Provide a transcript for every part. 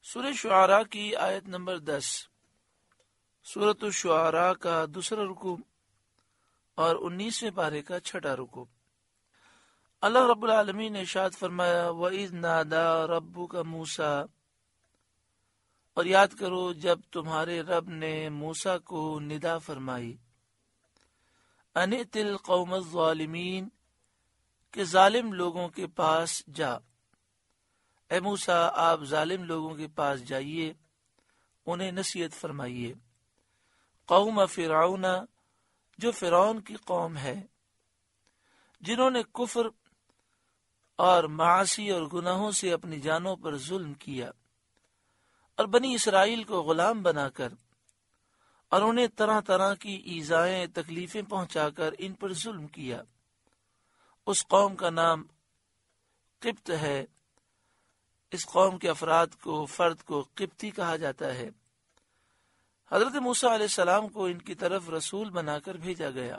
سورہ شعراء کی آیت نمبر 10۔ سورۃ الشعراء کا دوسرا رکوع اور 19ویں پارے کا چھٹا رکوع۔ اللہ رب العالمین نے ارشاد فرمایا وَإِذْ نَادَى رَبُّكَ مُوسَىٰ، اور یاد کرو جب تمہارے رب نے موسیٰ کو ندا فرمائی، أَنِ ائْتِ الْقَوْمَ الظَّالِمِينَ، کہ ظالم لوگوں کے پاس جا۔ اے موسیٰ آپ ظالم لوگوں کے پاس جائیے، انہیں نصیحت فرمائیے۔ قوم فرعون، جو فرعون کی قوم ہے، جنہوں نے کفر اور معاصی اور گناہوں سے اپنی جانوں پر ظلم کیا اور بنی اسرائیل کو غلام بنا کر اور انہیں طرح طرح کی ایذائیں تکلیفیں پہنچا کر ان پر ظلم کیا۔ اس قوم کا نام قبط ہے۔ اس قوم کے افراد کو، فرد کو قبطی کہا جاتا ہے۔ حضرت موسیٰ علیہ السلام کو ان کی طرف رسول بنا کر بھیجا گیا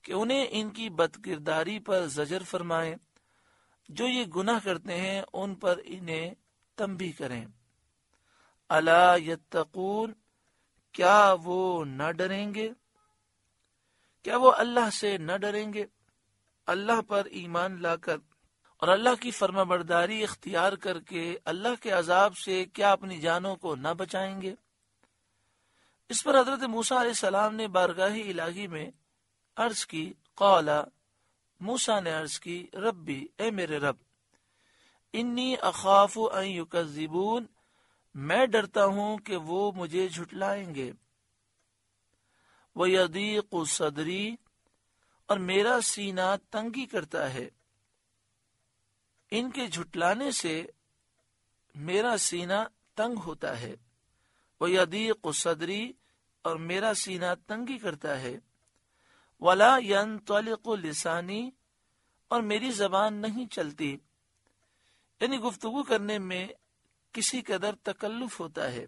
کہ انہیں ان کی بدکرداری پر زجر فرمائیں، جو یہ گناہ کرتے ہیں ان پر انہیں تنبیہ کریں۔ الا یتقون، کیا وہ نہ ڈریں گے؟ کیا وہ اللہ سے نہ ڈریں گے؟ اللہ پر ایمان لا کر اور اللہ کی فرما برداری اختیار کر کے اللہ کے عذاب سے کیا اپنی جانوں کو نہ بچائیں گے؟ اس پر حضرت موسیٰ علیہ السلام نے بارگاہ الہی میں عرض کی، قال، موسیٰ نے عرض کی، ربی، اے میرے رب، انی اخاف ان یکذبون، میں ڈرتا ہوں کہ وہ مجھے جھٹلائیں گے، ویضیق صدری، اور میرا سینہ تنگی کرتا ہے، ان کے جھٹلانے سے میرا سینہ تنگ ہوتا ہے، وَيَضِيقُ صَدْرِي، اور میرا سینہ تنگی کرتا ہے، وَلَا يَنطَلِقُ لِسَانِي، اور میری زبان نہیں چلتی، یعنی گفتگو کرنے میں کسی قدر تکلف ہوتا ہے۔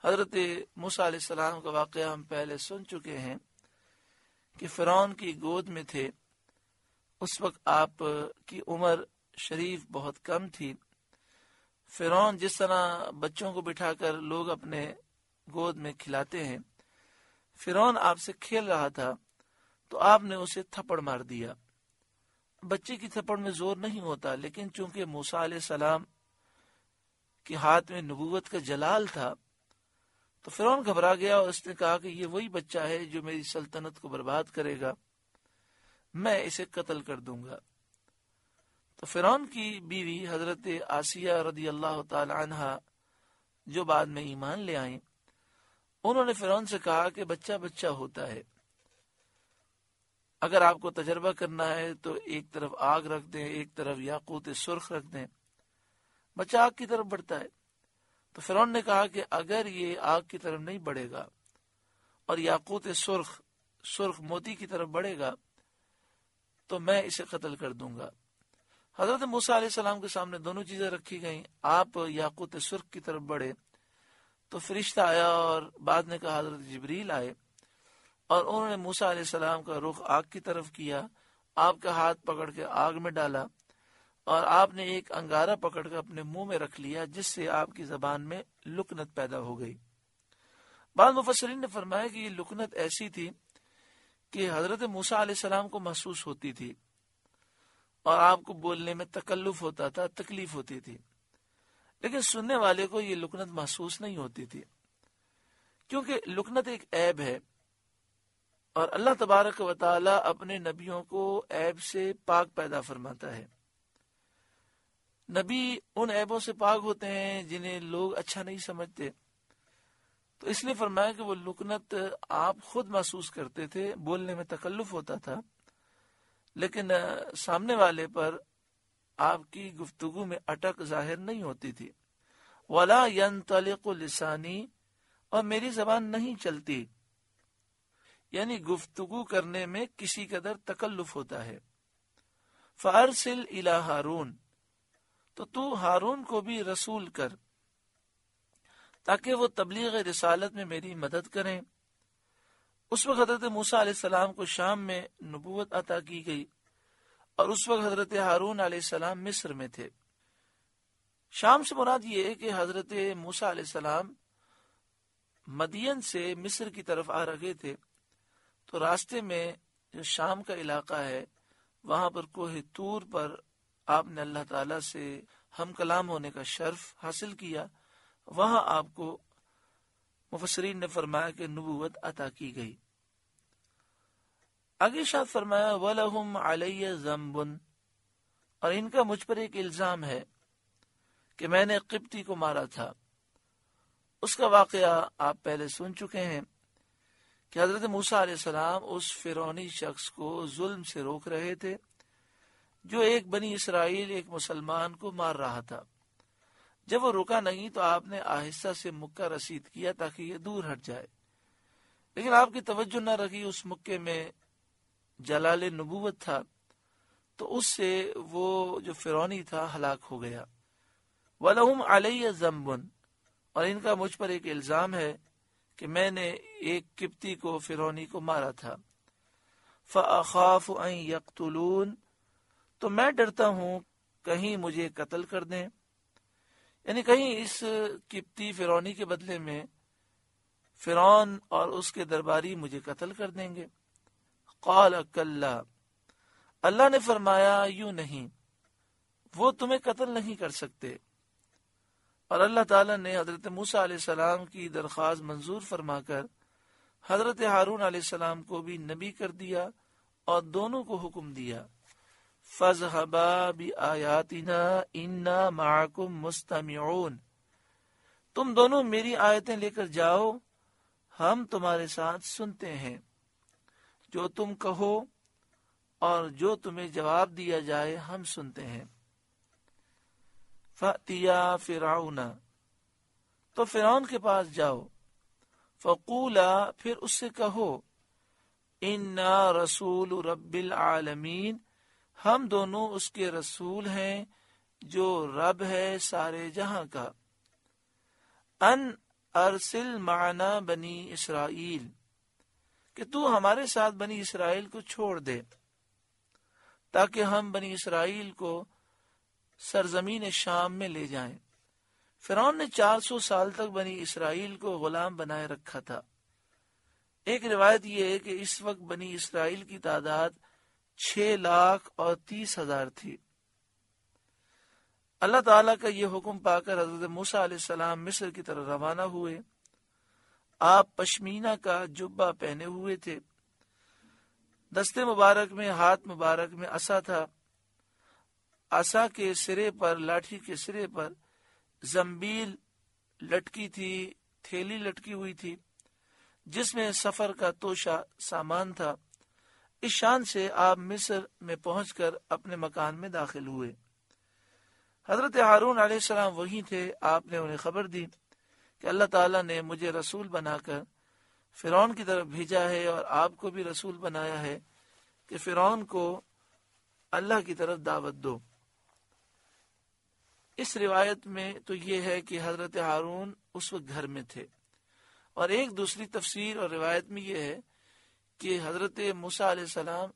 حضرت موسیٰ علیہ السلام کا واقعہ ہم پہلے سن چکے ہیں کہ فرعون کی گود میں تھے۔ اس وقت آپ کی عمر شریف بہت کم تھی۔ فرعون جس طرح بچوں کو بٹھا کر لوگ اپنے گود میں کھلاتے ہیں، فرعون آپ سے کھیل رہا تھا تو آپ نے اسے تھپڑ مار دیا۔ بچے کی تھپڑ میں زور نہیں ہوتا، لیکن چونکہ موسیٰ علیہ السلام کے ہاتھ میں نبوت کا جلال تھا تو فرعون گھبرا گیا اور اس نے کہا کہ یہ وہی بچہ ہے جو میری سلطنت کو برباد کرے گا، میں اسے قتل کر دوں گا۔ تو فرعون کی بیوی حضرت آسیہ رضی اللہ تعالی عنہا، جو بعد میں ایمان لے آئیں، انہوں نے فرعون سے کہا کہ بچہ بچہ ہوتا ہے، اگر آپ کو تجربہ کرنا ہے تو ایک طرف آگ رکھ دیں، ایک طرف یاقوت سرخ رکھ دیں، بچہ آگ کی طرف بڑھتا ہے۔ تو فرعون نے کہا کہ اگر یہ آگ کی طرف نہیں بڑھے گا اور یاقوت سرخ موتی کی طرف بڑھے گا تو میں اسے قتل کر دوں گا۔ حضرت موسیٰ علیہ السلام کے سامنے دونوں چیزیں رکھی گئیں۔ آپ یاقوت سرخ کی طرف بڑھے تو فرشتہ آیا اور بعد میں کہا حضرت جبریل آئے اور انہوں نے موسیٰ علیہ السلام کا رخ آگ کی طرف کیا، آپ کا ہاتھ پکڑ کے آگ میں ڈالا اور آپ نے ایک انگارہ پکڑ کر اپنے منہ میں رکھ لیا، جس سے آپ کی زبان میں لکنت پیدا ہو گئی۔ بعض مفسرین نے فرمایا کہ یہ لکنت ایسی تھی کہ حضرت موسیٰ علیہ السلام کو محسوس ہوتی تھی اور آپ کو بولنے میں تکلف ہوتا تھا، تکلیف ہوتی تھی، لیکن سننے والے کو یہ لکنت محسوس نہیں ہوتی تھی، کیونکہ لکنت ایک عیب ہے اور اللہ تبارک و تعالی اپنے نبیوں کو عیب سے پاک پیدا فرماتا ہے۔ نبی ان عیبوں سے پاک ہوتے ہیں جنہیں لوگ اچھا نہیں سمجھتے، تو اس لیے فرمایا کہ وہ لکنت آپ خود محسوس کرتے تھے، بولنے میں تکلف ہوتا تھا، لیکن سامنے والے پر آپ کی گفتگو میں اٹک ظاہر نہیں ہوتی تھی۔ وَلَا يَنطَلِقُ لِسَانِي، اور میری زبان نہیں چلتی، یعنی گفتگو کرنے میں کسی قدر تکلف ہوتا ہے۔ فَأَرْسِلْ إِلَىٰ هَارُونَ، تو ہارون کو بھی رسول کر تاکہ وہ تبلیغ رسالت میں میری مدد کریں۔ اس وقت حضرت موسیٰ علیہ السلام کو شام میں نبوت عطا کی گئی اور اس وقت حضرت ہارون علیہ السلام مصر میں تھے۔ شام سے مراد یہ ہے کہ حضرت موسیٰ علیہ السلام مدین سے مصر کی طرف آ رہے تھے، تو راستے میں جو شام کا علاقہ ہے وہاں پر کوہ طور پر آپ نے اللہ تعالی سے ہم کلام ہونے کا شرف حاصل کیا. وہاں آپ کو مفسرین نے فرمایا کہ نبوت عطا کی گئی. آگے ارشاد فرمایا وَلَهُمْ عَلَيَّ ذَنْبٌ، اور ان کا مجھ پر ایک الزام ہے کہ میں نے قبطی کو مارا تھا. اس کا واقعہ آپ پہلے سن چکے ہیں کہ حضرت موسیٰ علیہ السلام اس فرعونی شخص کو ظلم سے روک رہے تھے جو ایک بنی اسرائیل ایک مسلمان کو مار رہا تھا. جب وہ رکا نہیں تو آپ نے آہستہ سے مکہ رسید کیا تاکہ یہ دور ہٹ جائے، لیکن آپ کی توجہ نہ رکھی. اس مکے میں جلال نبوت تھا تو اس سے وہ جو فرعونی تھا ہلاک ہو گیا. وَلَهُمْ عَلَيَّ ذَنْبٌ، اور ان کا مجھ پر ایک الزام ہے کہ میں نے ایک قبطی کو فرعونی کو مارا تھا. فَأَخَافُ أَن يَقْتُلُونَ، تو میں ڈرتا ہوں کہیں مجھے قتل کر دیں، یعنی کہیں اس قبطی فرعونی کے بدلے میں فرعون اور اس کے درباری مجھے قتل کر دیں گے. قال کلا، اللہ نے فرمایا یوں نہیں، وہ تمہیں قتل نہیں کر سکتے. اور اللہ تعالیٰ نے حضرت موسیٰ علیہ السلام کی درخواست منظور فرما کر حضرت ہارون علیہ السلام کو بھی نبی کر دیا اور دونوں کو حکم دیا فَاذْهَبَا بِآيَاتِنَا إِنَّا مَعَكُمْ مُسْتَمِعُونَ، تم دونوں میری آیتیں لے کر جاؤ، ہم تمہارے ساتھ سنتے ہیں. جو تم کہو اور جو تمہیں جواب دیا جائے ہم سنتے ہیں. فَأْتِيَا فِرْعَوْنَ، تو فرعون کے پاس جاؤ. فَقُولَا، پھر اس سے کہو إِنَّا رَسُولُ رَبِّ الْعَالَمِينَ، ہم دونوں اس کے رسول ہیں جو رب ہے سارے جہاں کا. ان ارسل معنا بنی اسرائیل، کہ تو ہمارے ساتھ بنی اسرائیل کو چھوڑ دے تاکہ ہم بنی اسرائیل کو سرزمین شام میں لے جائیں. فرعون نے 400 سال تک بنی اسرائیل کو غلام بنائے رکھا تھا. ایک روایت یہ ہے کہ اس وقت بنی اسرائیل کی تعداد 6,30,000 تھی. اللہ تعالیٰ کا یہ حکم پا کر حضرت موسیٰ علیہ السلام مصر کی طرف روانہ ہوئے. آپ پشمینہ کا جبہ پہنے ہوئے تھے، دستے مبارک میں ہاتھ مبارک میں عصا تھا. عصا کے سرے پر، لاٹھی کے سرے پر زنبیل لٹکی تھی، تھیلی لٹکی ہوئی تھی جس میں سفر کا توشہ سامان تھا. اس شان سے آپ مصر میں پہنچ کر اپنے مکان میں داخل ہوئے. حضرت ہارون علیہ السلام وہیں تھے. آپ نے انہیں خبر دی کہ اللہ تعالیٰ نے مجھے رسول بنا کر فرعون کی طرف بھیجا ہے اور آپ کو بھی رسول بنایا ہے کہ فرعون کو اللہ کی طرف دعوت دو. اس روایت میں تو یہ ہے کہ حضرت ہارون اس وقت گھر میں تھے، اور ایک دوسری تفسیر اور روایت میں یہ ہے کہ حضرت موسیٰ علیہ السلام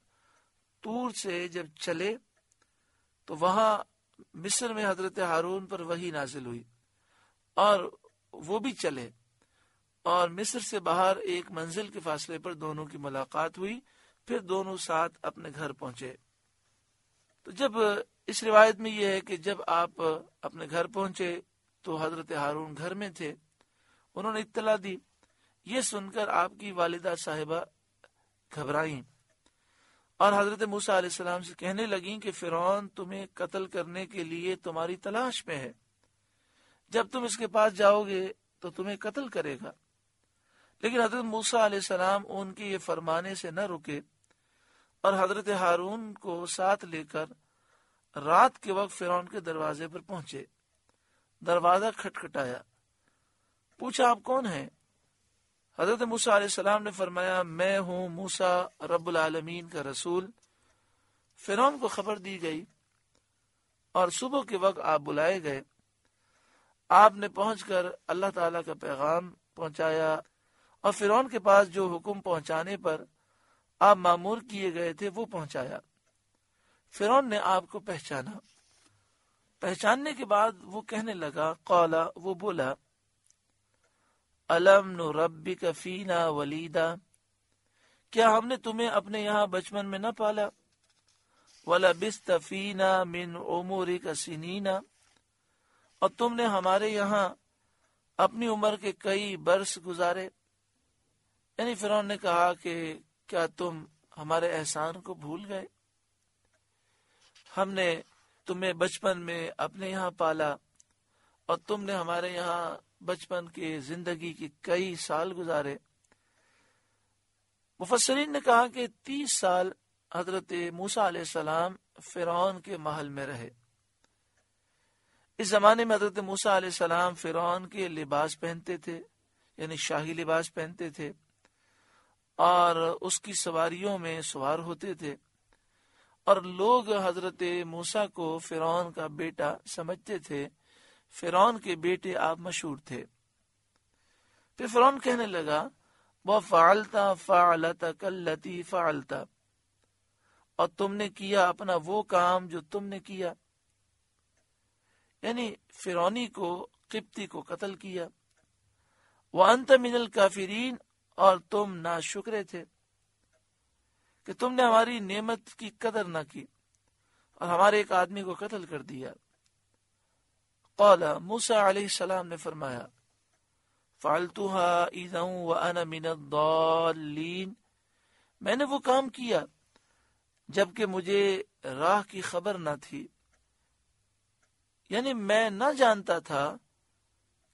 طور سے جب چلے تو وہاں مصر میں حضرت ہارون پر وحی نازل ہوئی اور وہ بھی چلے، اور مصر سے باہر ایک منزل کے فاصلے پر دونوں کی ملاقات ہوئی. پھر دونوں ساتھ اپنے گھر پہنچے. تو جب اس روایت میں یہ ہے کہ جب آپ اپنے گھر پہنچے تو حضرت ہارون گھر میں تھے. انہوں نے اطلاع دی. یہ سن کر آپ کی والدہ صاحبہ گھبرائیں اور حضرت موسیٰ علیہ السلام سے کہنے لگیں کہ فرعون تمہیں قتل کرنے کے لیے تمہاری تلاش میں ہے. جب تم اس کے پاس جاؤ گے تو تمہیں قتل کرے گا. لیکن حضرت موسیٰ علیہ السلام ان کے یہ فرمانے سے نہ رکے اور حضرت ہارون کو ساتھ لے کر رات کے وقت فرعون کے دروازے پر پہنچے. دروازہ کھٹکھٹایا. پوچھا آپ کون ہیں؟ حضرت موسیٰ علیہ السلام نے فرمایا میں ہوں موسیٰ رب العالمین کا رسول. فرعون کو خبر دی گئی اور صبح کے وقت آپ بلائے گئے. آپ نے پہنچ کر اللہ تعالیٰ کا پیغام پہنچایا اور فرعون کے پاس جو حکم پہنچانے پر آپ مامور کیے گئے تھے وہ پہنچایا. فرعون نے آپ کو پہچانا پہچاننے کے بعد وہ کہنے لگا، قالا، وہ بولا، الم نربک فینا ولیدا، کیا ہم نے تمہیں اپنے یہاں بچپن میں نہ پالا؟ وَلَبِثْتَ فِينَا مِنْ عُمُرِكَ سِنِينَ، اور تم نے ہمارے یہاں اپنی عمر کے کئی برس گزارے۔ یعنی فرعون نے کہا کہ کیا تم ہمارے احسان کو بھول گئے؟ ہم نے تمہیں بچپن میں اپنے یہاں پالا اور تم نے ہمارے یہاں بچپن کے زندگی کے کئی سال گزارے۔ مفسرین نے کہا کہ 30 سال حضرت موسیٰ علیہ السلام فرعون کے محل میں رہے۔ اس زمانے میں حضرت موسیٰ علیہ السلام فرعون کے لباس پہنتے تھے، یعنی شاہی لباس پہنتے تھے، اور اس کی سواریوں میں سوار ہوتے تھے، اور لوگ حضرت موسیٰ کو فرعون کا بیٹا سمجھتے تھے۔ فرعون کے بیٹے آپ مشہور تھے۔ پھر فرعون کہنے لگا، وَفَعَلْتَ فَعْلَتَكَ الَّتِي فَعَلْتَ، اور تم نے کیا اپنا وہ کام جو تم نے کیا، یعنی فرعونی کو، قبطی کو قتل کیا۔ وَأَنْتَ مِنَ الْكَافِرِينَ، اور تم ناشکرے تھے کہ تم نے ہماری نعمت کی قدر نہ کی اور ہمارے ایک آدمی کو قتل کر دیا۔ قال، موسیٰ علیہ السلام نے فرمایا، فعلتها اذا وانا من الضالین، میں نے وہ کام کیا جبکہ مجھے راہ کی خبر نہ تھی، یعنی میں نہ جانتا تھا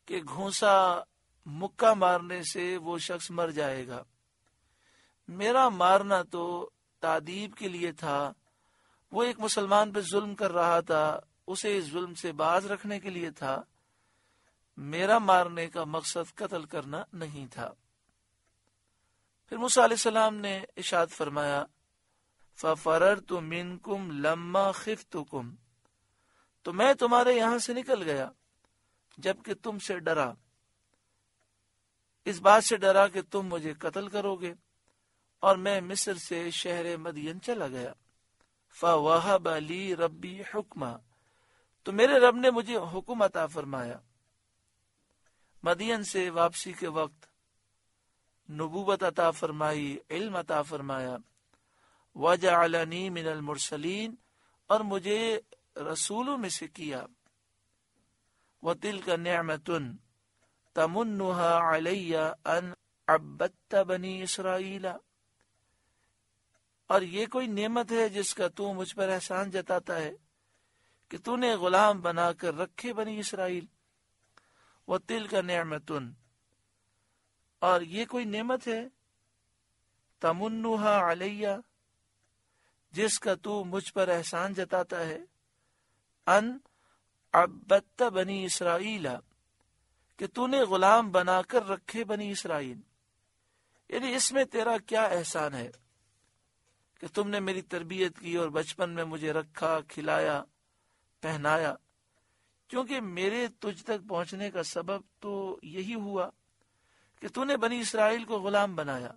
کہ گھونسا مکہ مارنے سے وہ شخص مر جائے گا۔ میرا مارنا تو تعذیب کے لیے تھا، وہ ایک مسلمان پہ ظلم کر رہا تھا، اسے اس ظلم سے باز رکھنے کے لیے تھا، میرا مارنے کا مقصد قتل کرنا نہیں تھا۔ پھر موسیٰ علیہ السلام نے ارشاد فرمایا، فَفَرَرْتُ مِنْكُمْ لَمَّا خِفْتُكُمْ، تو میں تمہارے یہاں سے نکل گیا جبکہ تم سے ڈرا، اس بات سے ڈرا کہ تم مجھے قتل کرو گے، اور میں مصر سے شہر مدین چلا گیا۔ فَوَهَبَ لِي رَبِّي حُکْمًا، تو میرے رب نے مجھے حکم عطا فرمایا۔ مدین سے واپسی کے وقت نبوت عطا فرمائی، علم عطا فرمایا۔ وَجَعَلَنِي مِنَ الْمُرْسَلِينَ، اور مجھے رسولوں میں سے کیا۔ وَتِلْكَ نِعْمَةٌ تَمُنُّهَا عَلَيَّ أَنْ عَبَّدْتَ بَنِي إِسْرَائِيلَ، اور یہ کوئی نعمت ہے جس کا تو مجھ پر احسان جتاتا ہے کہ تو نے غلام بنا کر رکھے بنی اسرائیل۔ وَتِلْكَ نِعْمَةٌ، اور یہ کوئی نعمت ہے، تَمُنُّهَا عَلَيَّ، جس کا تو مجھ پر احسان جتاتا ہے، ان عبدت بنی اسرائیل، کہ تو نے غلام بنا کر رکھے بنی اسرائیل، یعنی اس میں تیرا کیا احسان ہے کہ تم نے میری تربیت کی اور بچپن میں مجھے رکھا، کھلایا، پہنایا، کیونکہ میرے تجھ تک پہنچنے کا سبب تو یہی ہوا کہ تو نے بنی اسرائیل کو غلام بنایا،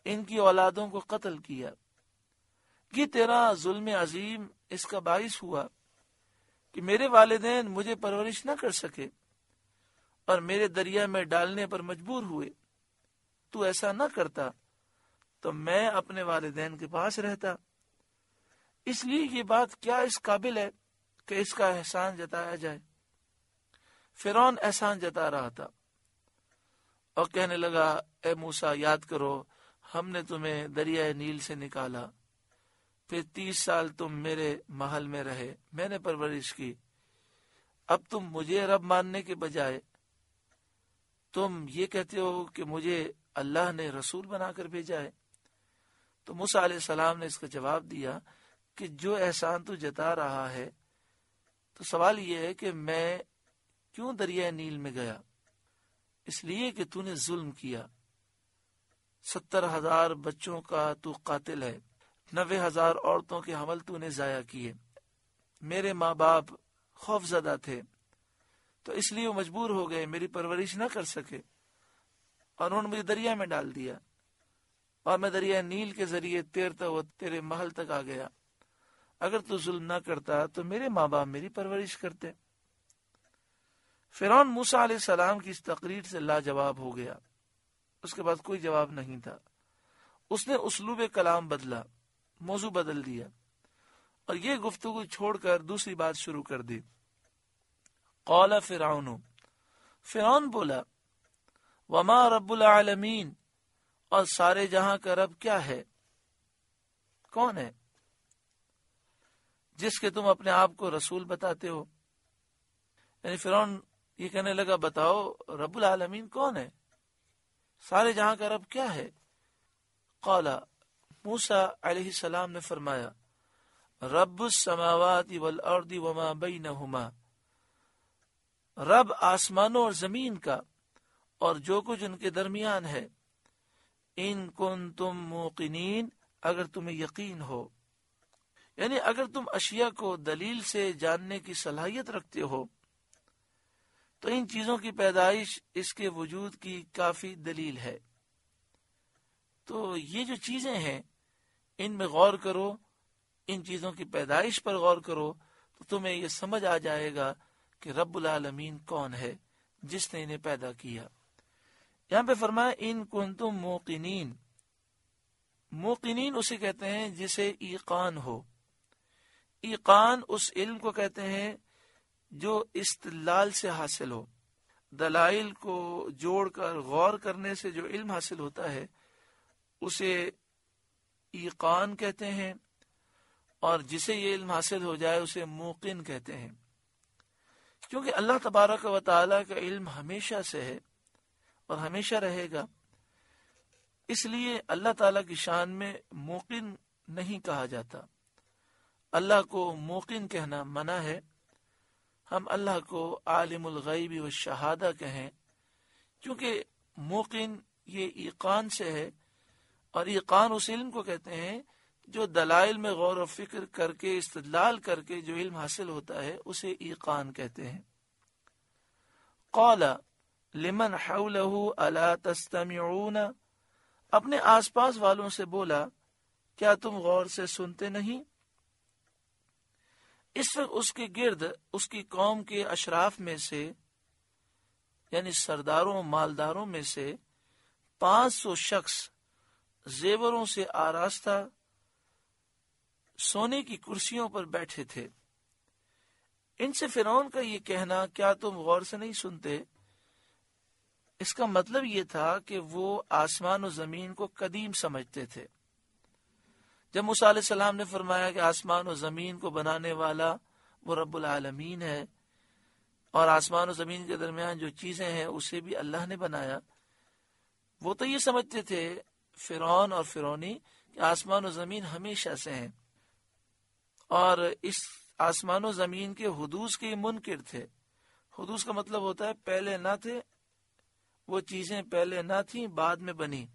ان کی اولادوں کو قتل کیا۔ یہ تیرا ظلم عظیم اس کا باعث ہوا کہ میرے والدین مجھے پرورش نہ کر سکے اور میرے دریا میں ڈالنے پر مجبور ہوئے۔ تو ایسا نہ کرتا تو میں اپنے والدین کے پاس رہتا، اس لیے یہ بات کیا اس قابل ہے کہ اس کا احسان جتایا جائے۔ فرعون احسان جتا رہا تھا اور کہنے لگا، اے موسیٰ، یاد کرو ہم نے تمہیں دریائے نیل سے نکالا، پھر 30 سال تم میرے محل میں رہے، میں نے پرورش کی، اب تم مجھے رب ماننے کے بجائے تم یہ کہتے ہو کہ مجھے اللہ نے رسول بنا کر بھیجا ہے۔ تو موسیٰ علیہ السلام نے اس کا جواب دیا کہ جو احسان تو جتا رہا ہے، تو سوال یہ ہے کہ میں کیوں دریائے نیل میں گیا؟ اس لیے کہ تو نے ظلم کیا، 70,000 بچوں کا تو قاتل ہے، 90,000 عورتوں کے حمل تو نے ضائع کیے، میرے ماں باپ خوف زدہ تھے، تو اس لیے وہ مجبور ہو گئے، میری پرورش نہ کر سکے، اور انہوں نے مجھے دریا میں ڈال دیا، اور میں دریا نیل کے ذریعے تیرتا ہوا تیرے محل تک آ گیا، اگر تو ظلم نہ کرتا تو میرے ماں باپ میری پرورش کرتے۔ فرعون موسیٰ علیہ السلام کی اس تقریر سے لاجواب ہو گیا، اس کے بعد کوئی جواب نہیں تھا۔ اس نے اسلوب کلام بدلا، موضوع بدل دیا اور یہ گفتگو چھوڑ کر دوسری بات شروع کر دی۔ قال فرعون، فرعون بولا، وما رب العالمین، اور سارے جہاں کا رب کیا ہے؟ کون ہے جس کے تم اپنے آپ کو رسول بتاتے ہو؟ یعنی فرعون یہ کہنے لگا، بتاؤ رب العالمین کون ہے، سارے جہاں کا رب کیا ہے؟ قال، موسیٰ علیہ السلام نے فرمایا، رب السماوات والارض وما بینہما، رب آسمانوں اور زمین کا اور جو کچھ ان کے درمیان ہے، ان کنتم موقنین، اگر تمہیں یقین ہو، یعنی اگر تم اشیاء کو دلیل سے جاننے کی صلاحیت رکھتے ہو تو ان چیزوں کی پیدائش اس کے وجود کی کافی دلیل ہے۔ تو یہ جو چیزیں ہیں ان میں غور کرو، ان چیزوں کی پیدائش پر غور کرو تو تمہیں یہ سمجھ آ جائے گا کہ رب العالمین کون ہے جس نے انہیں پیدا کیا۔ یہاں پہ فرمایا ان کنتم موقنین، موقنین اسے کہتے ہیں جسے ایقان ہو۔ ایقان اس علم کو کہتے ہیں جو استدلال سے حاصل ہو، دلائل کو جوڑ کر غور کرنے سے جو علم حاصل ہوتا ہے اسے ایقان کہتے ہیں، اور جسے یہ علم حاصل ہو جائے اسے موقن کہتے ہیں۔ کیونکہ اللہ تبارک و تعالیٰ کا علم ہمیشہ سے ہے اور ہمیشہ رہے گا، اس لیے اللہ تعالیٰ کی شان میں موقن نہیں کہا جاتا، اللہ کو موقن کہنا منع ہے۔ ہم اللہ کو عالم الغیب والشہادہ کہیں، کیونکہ موقن یہ ایقان سے ہے، اور ایقان اس علم کو کہتے ہیں جو دلائل میں غور و فکر کر کے استدلال کر کے جو علم حاصل ہوتا ہے اسے ایقان کہتے ہیں۔ قال لمن حولہ الا تستمعون، اپنے آس پاس والوں سے بولا کیا تم غور سے سنتے نہیں؟ اس وقت اس کے گرد اس کی قوم کے اشراف میں سے، یعنی سرداروں مالداروں میں سے 500 شخص زیوروں سے آراستہ سونے کی کرسیوں پر بیٹھے تھے۔ ان سے فرعون کا یہ کہنا کیا تم غور سے نہیں سنتے، اس کا مطلب یہ تھا کہ وہ آسمان و زمین کو قدیم سمجھتے تھے۔ جب موسیٰ علیہ السلام نے فرمایا کہ آسمان و زمین کو بنانے والا وہ رب العالمین ہے، اور آسمان و زمین کے درمیان جو چیزیں ہیں اسے بھی اللہ نے بنایا، وہ تو یہ سمجھتے تھے فرعون اور فرعونی کہ آسمان و زمین ہمیشہ سے ہیں، اور اس آسمان و زمین کے حدوث کے منکر تھے۔ حدوث کا مطلب ہوتا ہے پہلے نہ تھے، وہ چیزیں پہلے نہ تھیں بعد میں بنی،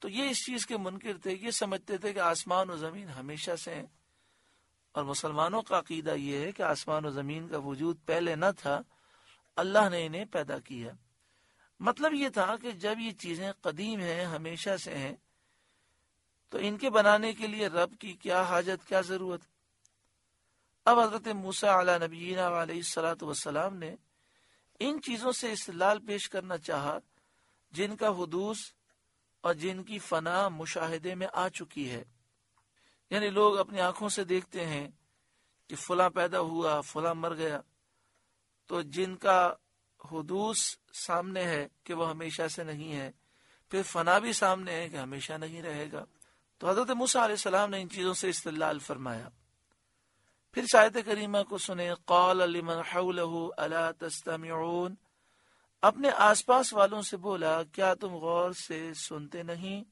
تو یہ اس چیز کے منکر تھے، یہ سمجھتے تھے کہ آسمان و زمین ہمیشہ سے ہیں۔ اور مسلمانوں کا عقیدہ یہ ہے کہ آسمان و زمین کا وجود پہلے نہ تھا، اللہ نے انہیں پیدا کیا۔ مطلب یہ تھا کہ جب یہ چیزیں قدیم ہیں، ہمیشہ سے ہیں، تو ان کے بنانے کے لیے رب کی کیا حاجت، کیا ضرورت۔ اب حضرت موسیٰ علیہ نبینا علیہ الصلوۃ والسلام نے ان چیزوں سے استدلال پیش کرنا چاہا جن کا حدوث اور جن کی فنا مشاہدے میں آ چکی ہے۔ یعنی لوگ اپنی آنکھوں سے دیکھتے ہیں کہ فلاں پیدا ہوا، فلاں مر گیا، تو جن کا حدوث سامنے ہے کہ وہ ہمیشہ سے نہیں ہے، پھر فنا بھی سامنے ہے کہ ہمیشہ نہیں رہے گا۔ تو حضرت موسیٰ علیہ السلام نے ان چیزوں سے استدلال فرمایا۔ پھر آیت کریمہ کو سنیں، قال لمن حولہ الا تستمعون، اپنے آس پاس والوں سے بولا کیا تم غور سے سنتے نہیں؟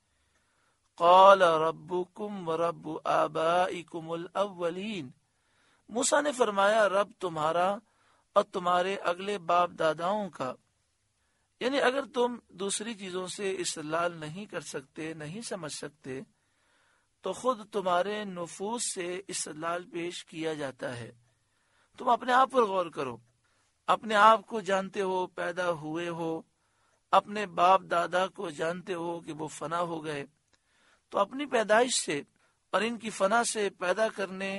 قال ربکم ورب آبائکم الاولین، موسیٰ نے فرمایا رب تمہارا اور تمہارے اگلے باپ داداؤں کا۔ یعنی اگر تم دوسری چیزوں سے استدلال نہیں کر سکتے، نہیں سمجھ سکتے، تو خود تمہارے نفوس سے استدلال پیش کیا جاتا ہے۔ تم اپنے آپ پر غور کرو، اپنے آپ کو جانتے ہو، پیدا ہوئے ہو، اپنے باپ دادا کو جانتے ہو کہ وہ فنا ہو گئے، تو اپنی پیدائش سے اور ان کی فنا سے پیدا کرنے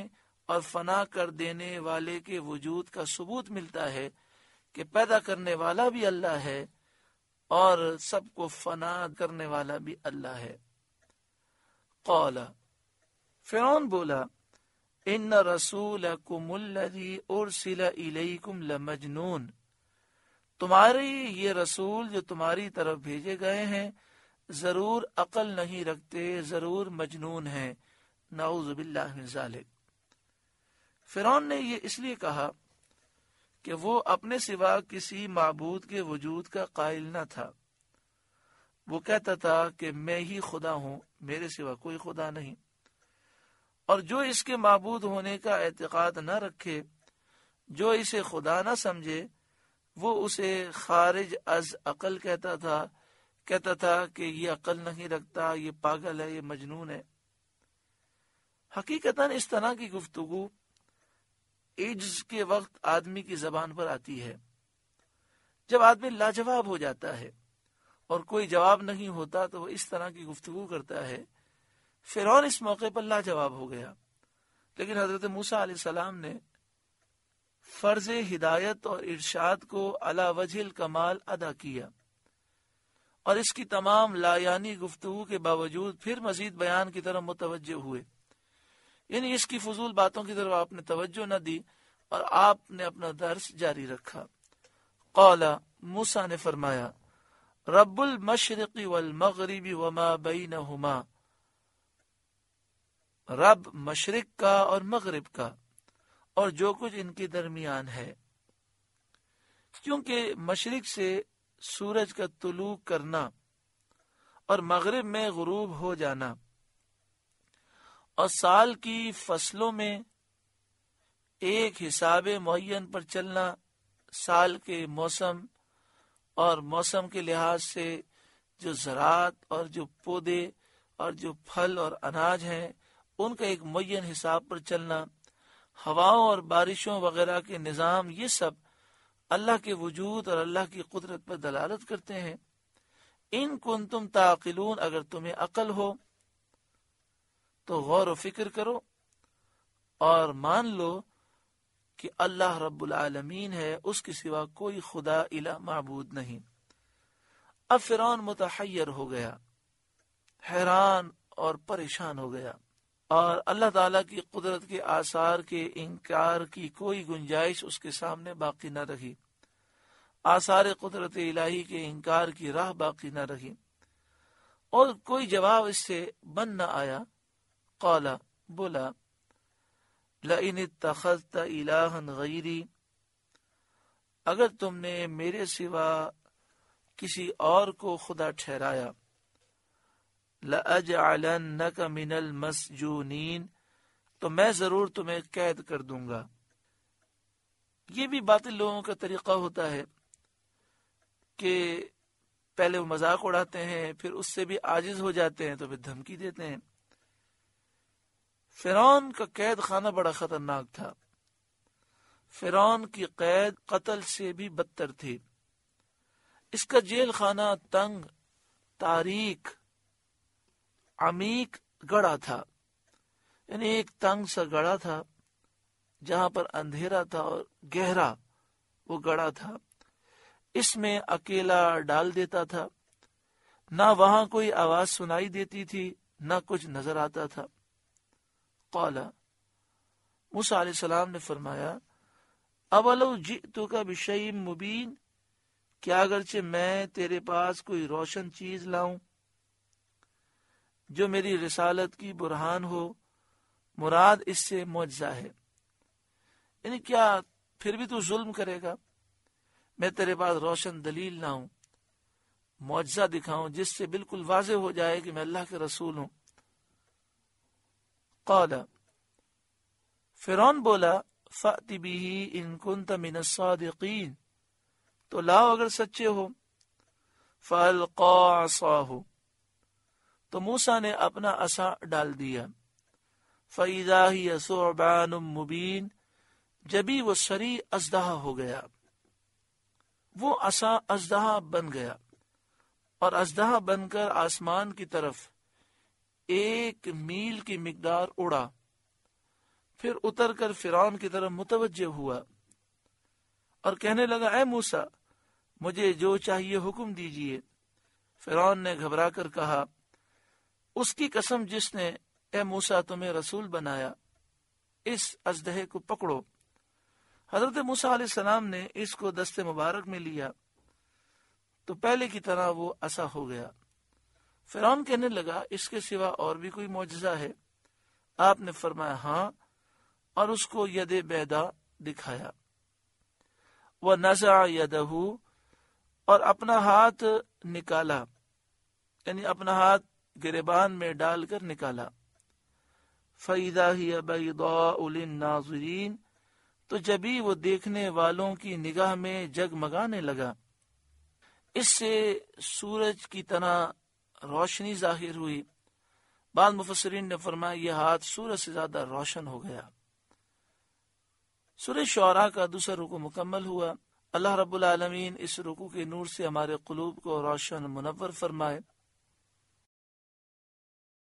اور فنا کر دینے والے کے وجود کا ثبوت ملتا ہے کہ پیدا کرنے والا بھی اللہ ہے اور سب کو فنا کرنے والا بھی اللہ ہے۔ قال، فرعون بولا، ان رسولکم الذی ارسل الیکم لمجنون، تمہارے یہ رسول جو تمہاری طرف بھیجے گئے ہیں ضرور عقل نہیں رکھتے، ضرور مجنون ہیں، نعوذ باللہ من ذالک۔ فرعون نے یہ اس لیے کہا کہ وہ اپنے سوا کسی معبود کے وجود کا قائل نہ تھا۔ وہ کہتا تھا کہ میں ہی خدا ہوں، میرے سوا کوئی خدا نہیں، اور جو اس کے معبود ہونے کا اعتقاد نہ رکھے، جو اسے خدا نہ سمجھے، وہ اسے خارج از عقل کہتا تھا کہ یہ عقل نہیں رکھتا، یہ پاگل ہے، یہ مجنون ہے۔ حقیقتاً اس طرح کی گفتگو عجز کے وقت آدمی کی زبان پر آتی ہے، جب آدمی لاجواب ہو جاتا ہے اور کوئی جواب نہیں ہوتا تو وہ اس طرح کی گفتگو کرتا ہے۔ فرعون اس موقع پر لاجواب ہو گیا، لیکن حضرت موسیٰ علیہ السلام نے فرض ہدایت اور ارشاد کو علی وجہ الکمال ادا کیا، اور اس کی تمام لایانی گفتگو کے باوجود پھر مزید بیان کی طرف متوجہ ہوئے، یعنی اس کی فضول باتوں کی طرف آپ نے توجہ نہ دی اور آپ نے اپنا درس جاری رکھا۔ قال، موسیٰ نے فرمایا، رب المشرق والمغرب وما بینہما، رب مشرق کا اور مغرب کا اور جو کچھ ان کے درمیان ہے، کیونکہ مشرق سے سورج کا طلوع کرنا اور مغرب میں غروب ہو جانا اور سال کی فصلوں میں ایک حساب معین پر چلنا، سال کے موسم اور موسم کے لحاظ سے جو زراعت اور جو پودے اور جو پھل اور اناج ہیں ان کا ایک معین حساب پر چلنا، ہواؤں اور بارشوں وغیرہ کے نظام، یہ سب اللہ کے وجود اور اللہ کی قدرت پر دلالت کرتے ہیں۔ ان کنتم تعقلون، اگر تمہیں عقل ہو تو غور و فکر کرو اور مان لو کہ اللہ رب العالمین ہے، اس کے سوا کوئی خدا الہ معبود نہیں۔ اب فرعون متحیر ہو گیا، حیران اور پریشان ہو گیا، اور اللہ تعالیٰ کی قدرت کے آثار کے انکار کی کوئی گنجائش اس کے سامنے باقی نہ رہی، آثار قدرت الہی کے انکار کی راہ باقی نہ رہی، اور کوئی جواب اس سے بن نہ آیا۔ قال، بولا، لئن اتخذت الہا غیری، اگر تم نے میرے سوا کسی اور کو خدا ٹھہرایا، لأجعلنک من المسجونین، تو میں ضرور تمہیں قید کر دوں گا۔ یہ بھی باطل لوگوں کا طریقہ ہوتا ہے کہ پہلے وہ مذاق اڑاتے ہیں، پھر اس سے بھی عاجز ہو جاتے ہیں تو پھر دھمکی دیتے ہیں۔ فرعون کا قید خانہ بڑا خطرناک تھا، فرعون کی قید قتل سے بھی بدتر تھی۔ اس کا جیل خانہ تنگ، تاریک، عمیق گڑھا تھا، یعنی ایک تنگ سا گڑھا تھا جہاں پر اندھیرا تھا اور گہرا وہ گڑھا تھا۔ اس میں اکیلا ڈال دیتا تھا، نہ وہاں کوئی آواز سنائی دیتی تھی، نہ کچھ نظر آتا تھا۔ قال، موسیٰ علیہ السلام نے فرمایا، اولو جئتک بشیء مبین، کیا اگرچہ میں تیرے پاس کوئی روشن چیز لاؤں جو میری رسالت کی برہان ہو، مراد اس سے معجزہ ہے، یعنی کیا پھر بھی تو ظلم کرے گا؟ میں تیرے پاس روشن دلیل لاؤں، معجزہ دکھاؤں جس سے بالکل واضح ہو جائے کہ میں اللہ کے رسول ہوں۔ قال، فرعون بولا، فأت به ان کنت من الصادقین، تو لاؤ اگر سچے ہو۔ فالقى عصاه، تو موسیٰ نے اپنا عصا ڈال دیا۔ فإذا هي ثعبان مبین، جبھی وہ سری اژدہا ہو گیا، وہ عصا اژدہا بن گیا اور اژدہا بن کر آسمان کی طرف 1 میل کی مقدار اڑا، پھر اتر کر فرعون کی طرف متوجہ ہوا اور کہنے لگا اے موسیٰ مجھے جو چاہیے حکم دیجیے۔ فرعون نے گھبرا کر کہا اس کی قسم جس نے اے موسیٰ تمہیں رسول بنایا، اس اژدہے کو پکڑو۔ حضرت موسیٰ علیہ السلام نے اس کو دست مبارک میں لیا تو پہلے کی طرح وہ عصا ہو گیا۔ فرعون کہنے لگا اس کے سوا اور بھی کوئی معجزہ ہے؟ آپ نے فرمایا ہاں، اور اس کو ید بیدا دکھایا۔ وَنَزَعَ يَدَهُ، اور اپنا ہاتھ نکالا، یعنی اپنا ہاتھ گریبان میں ڈال کر نکالا۔ فَإِذَا هِيَ بَيْضَاءُ لِلنَّاظِرِينَ، تو جبھی وہ دیکھنے والوں کی نگاہ میں جگمگانے لگا۔ اس سے سورج کی طرح روشنی ظاہر ہوئی۔ بعض مفسرین نے فرمایا یہ ہاتھ سورج سے زیادہ روشن ہو گیا۔ سورہ شعراء کا دوسرا رکوع مکمل ہوا۔ اللہ رب العالمین اس رکوع کے نور سے ہمارے قلوب کو روشن منور فرمائے۔